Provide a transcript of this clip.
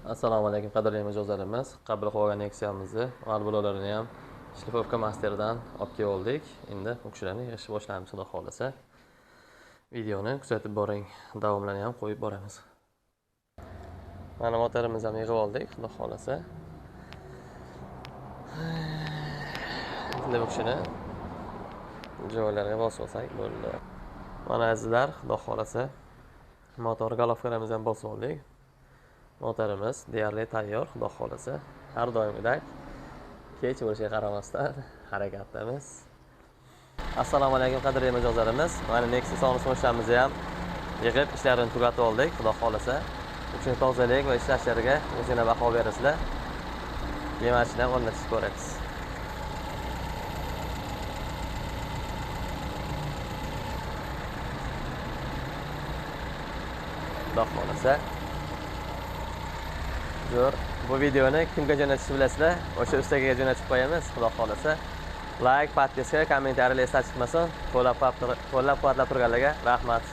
Assalomu alaykum qadrli mijozlarimiz. Qabul qilgan Nexia'mizni valvulalarini ham shlipovka masterdan olib keldik. Endi u kishilarni yig'ishni boshlaymiz, xudo xolasa. Videoni kuzatib boring, davomlarini ham qo'yib boramiz. Mana motorimizni ham yig'ib oldik, xudo xolasa. Endi bu kishini joylariga bosib olsak bo'ldi. Mana azizlar, xudo xolasa motor golovkalarimizni ham bosib oldik. Motorimiz deyarli tayyor, xudo xolasa. Har doimgidek kech bo'lishiga qaramasdan harakatdamiz. Assalomu alaykum qadrli mijozlarimiz. Mana Nexia soni so'nishlarimizni ham yig'ib ishlarini tugatib oldik, xudo xolasa. Uchun tozalik va ishlashlariga o'zingizlar baho berasizlar. Yemasini ham o'rnatib ko'ramiz. Xudo xolasa. Bu videoni kimga jo'natishni bilasizlar? O'sha ustaga jo'natib qo'yamiz, xudo xolasa. Like, podpiska, kommentariyalar esdan chiqmasin. Qo'llab-quvvatlab turganlarga rahmat.